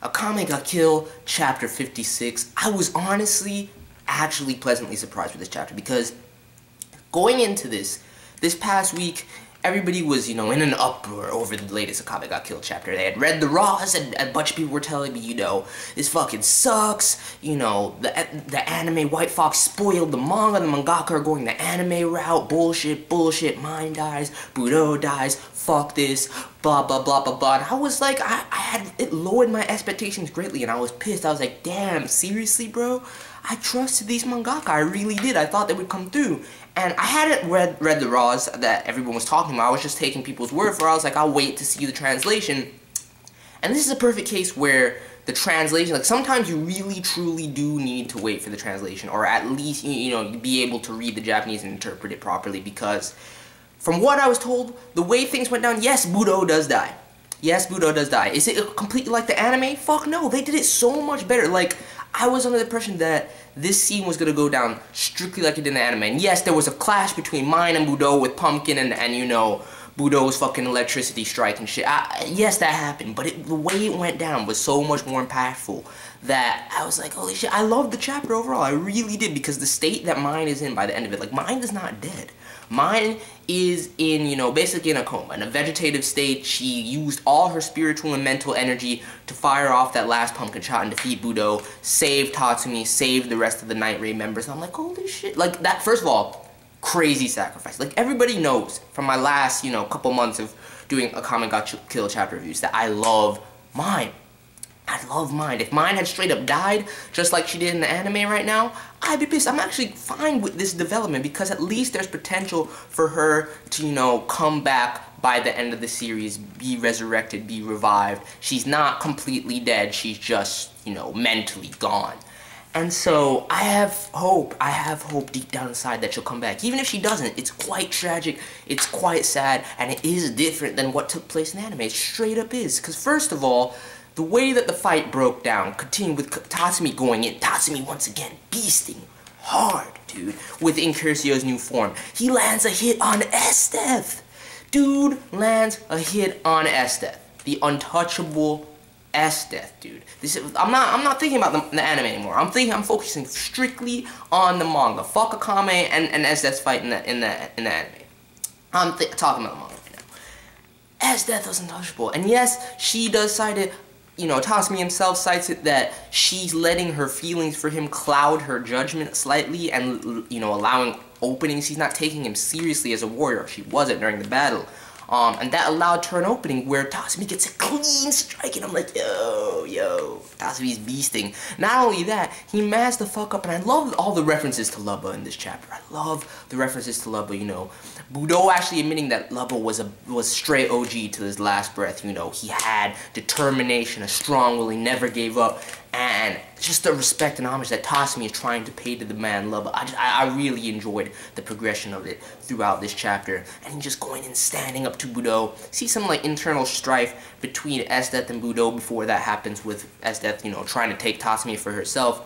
Akame got killed, chapter 56. I was honestly, actually pleasantly surprised with this chapter because going into this past week, everybody was, in an uproar over the latest Akame got killed chapter. They had read the Raws, and a bunch of people were telling me, this fucking sucks. The anime White Fox spoiled the manga. The mangaka are going the anime route. Bullshit. Mine dies. Budou dies. Fuck this. Blah, blah, blah, blah, blah. And I was like, it lowered my expectations greatly, and I was pissed. I was like, damn, seriously, bro? I trusted these mangaka. I really did. I thought they would come through. And I hadn't read the Raws that everyone was talking about. I was just taking people's word for it. I was like, I'll wait to see the translation. And this is a perfect case where the translation, like sometimes you really truly do need to wait for the translation, or at least, be able to read the Japanese and interpret it properly, because from what I was told, the way things went down, yes, Budou does die. Yes, Budou does die. Is it completely like the anime? Fuck no, they did it so much better. Like, I was under the impression that this scene was going to go down strictly like it did in the anime. And yes, there was a clash between mine and Budou with Pumpkin and Budou's fucking electricity strike and shit. Yes, that happened, but the way it went down was so much more impactful that I was like, holy shit, I loved the chapter overall. I really did, because the state that mine is in by the end of it, like, mine is not dead. Mine is in, basically in a coma, in a vegetative state. She used all her spiritual and mental energy to fire off that last pumpkin shot and defeat Budou, save Tatsumi, save the rest of the Night Raid members. I'm like, holy shit. Like, that, first of all, crazy sacrifice. Like, everybody knows from my last, couple months of doing Akame got killed chapter reviews that I love mine. I love mine. If mine had straight up died, just like she did in the anime right now, I'd be pissed. I'm actually fine with this development, because at least there's potential for her to, come back by the end of the series, be resurrected, be revived. She's not completely dead. She's just, mentally gone. And so I have hope deep down inside that she'll come back. Even if she doesn't, it's quite tragic, it's quite sad, and it is different than what took place in the anime. It straight up is. Because first of all, the way that the fight broke down continued with Tatsumi going in. Tatsumi once again beasting hard, dude, with Incursio's new form. He lands a hit on Esdeath. Dude lands a hit on Esdeath. The untouchable Esdeath, dude. I'm not thinking about the anime anymore. I'm focusing strictly on the manga. Fuck Akame and Esdeath's fight in the anime. I'm talking about the manga right now. Esdeath was untouchable, and yes, she does cite it. Tatsumi himself cites it that she's letting her feelings for him cloud her judgment slightly, and, allowing openings. She's not taking him seriously as a warrior. She wasn't during the battle. And that allowed her an opening where Tatsumi gets a clean strike, and I'm like, yo, Tatsumi's beasting. Not only that, he masked the fuck up, and I love all the references to Lubba in this chapter. I love the references to Lubba, Budou actually admitting that Lubba was straight OG to his last breath, he had determination, a strong will, he never gave up, and just the respect and homage that Tatsumi is trying to pay to the man Lubba. I really enjoyed the progression of it throughout this chapter, and just going and standing up to Budou. See some internal strife between Esdeath and Budou before that happens with Esdeath, trying to take Tatsumi for herself.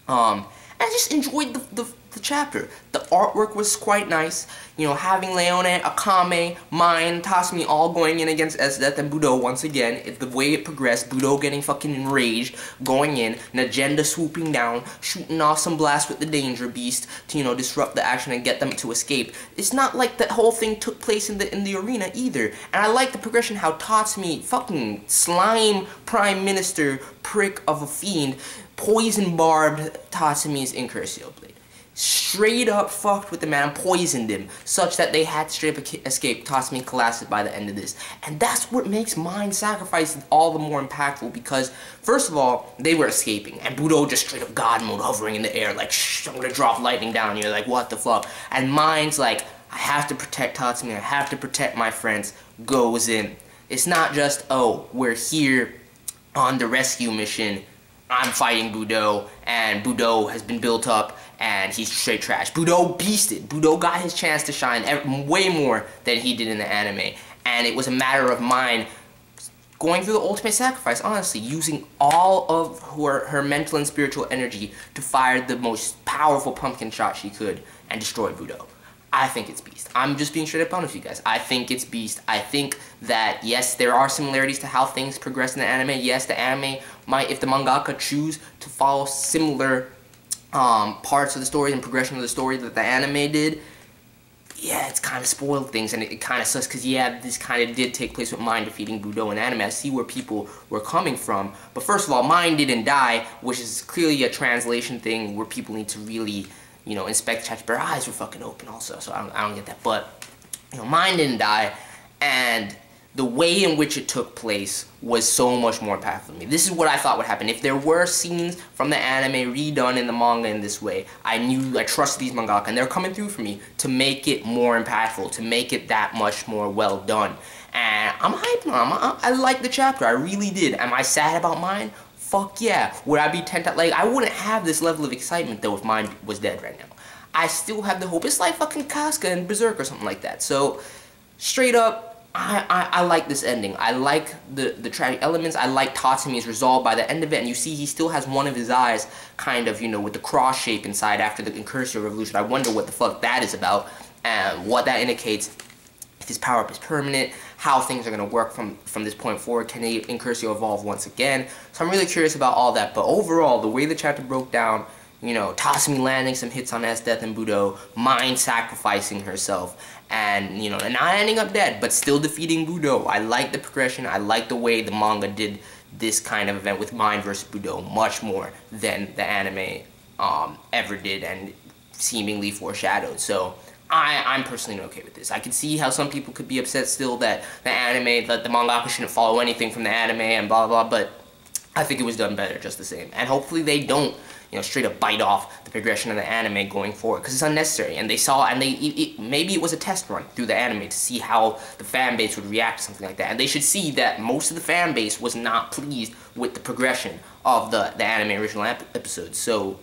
I just enjoyed the chapter. The artwork was quite nice. Having Leone, Akame, mine, Tatsumi all going in against Esdeath and Budou once again. The way it progressed, Budou getting fucking enraged, going in, an agenda swooping down, shooting off some blasts with the Danger Beast to, disrupt the action and get them to escape. It's not like that whole thing took place in the arena either. And I like the progression how Tatsumi, fucking slime prime minister prick of a fiend, poison barbed Tatsumi's incursio blade. Straight up fucked with the man, poisoned him, such that they had to straight up escape. Tatsumi collapsed by the end of this. And that's what makes mine sacrifice all the more impactful, because, first of all, they were escaping, and Budou just straight up God mode, hovering in the air, like, shh, I'm gonna drop lightning down here, like, what the fuck? And mine's like, I have to protect Tatsumi, I have to protect my friends, goes in. It's not just, oh, we're here on the rescue mission, I'm fighting Budou, and Budou has been built up, and he's straight trash. Budou beasted. Budou got his chance to shine way more than he did in the anime, and it was a matter of mine going through the ultimate sacrifice, honestly, using all of her mental and spiritual energy to fire the most powerful pumpkin shot she could and destroy Budou. I think it's Beast. I'm just being straight up honest with you guys. I think it's Beast. I think that, yes, there are similarities to how things progress in the anime. Yes, the anime might, if the mangaka choose to follow similar parts of the story and progression of the story that the anime did, yeah, it's kind of spoiled things, and it kind of sucks, because, yeah, this kind of did take place with Mine defeating Budou in anime. I see where people were coming from, but first of all, Mine didn't die, which is clearly a translation thing where people need to really, you know, inspect the chapter. But her eyes were fucking open also, so I don't get that. But, you know, Mine didn't die, and the way in which it took place was so much more impactful to me. This is what I thought would happen. If there were scenes from the anime redone in the manga in this way, I trusted these mangaka, and they're coming through for me to make it more impactful, to make it that much more well done. And I'm hyped now. I like the chapter. I really did. Am I sad about Mine? Fuck yeah. Would I be tempted? Like, I wouldn't have this level of excitement, though, if Mine was dead right now. I still have the hope. It's like fucking Casca and Berserk or something like that. So, straight up, I like this ending. I like the tragic elements. I like Tatsumi's resolve by the end of it, and you see he still has one of his eyes kind of, you know, with the cross shape inside after the incursio revolution. I wonder what the fuck that is about, and what that indicates. If his power-up is permanent, how things are going to work from this point forward. Can the incursio evolve once again? So I'm really curious about all that, but overall, the way the chapter broke down, you know, Tatsumi landing some hits on Esdeath and Budou, Mine sacrificing herself, and, you know, not ending up dead, but still defeating Budou. I like the progression. I like the way the manga did this kind of event with Mine versus Budou much more than the anime ever did and seemingly foreshadowed. So I'm personally okay with this. I can see how some people could be upset still that the anime, that the mangaka shouldn't follow anything from the anime and blah, blah, blah, but I think it was done better just the same. And hopefully they don't, you know, straight up bite off the progression of the anime going forward, because it's unnecessary. And they saw, and maybe it was a test run through the anime to see how the fan base would react to something like that. And they should see that most of the fan base was not pleased with the progression of the anime original episodes. So,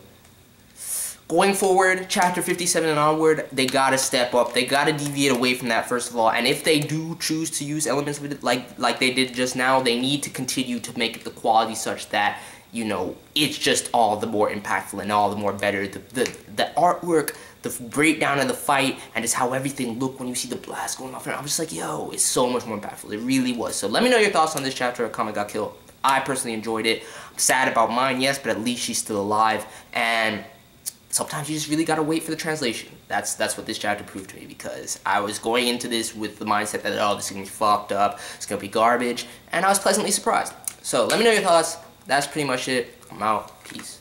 going forward, chapter 57 and onward, they gotta step up. They gotta deviate away from that, first of all. And if they do choose to use elements of it like they did just now, they need to continue to make the quality such that, you know, it's just all the more impactful and all the more better. The artwork, the breakdown of the fight, and just how everything looked when you see the blast going off. And I'm just like, yo, it's so much more impactful. It really was. So let me know your thoughts on this chapter of Akame Got Killed. I personally enjoyed it. I'm sad about Mine, yes, but at least she's still alive. And sometimes you just really gotta wait for the translation. That's what this chapter proved to me, because I was going into this with the mindset that, oh, this is gonna be fucked up, it's gonna be garbage, and I was pleasantly surprised. So let me know your thoughts. That's pretty much it. I'm out. Peace.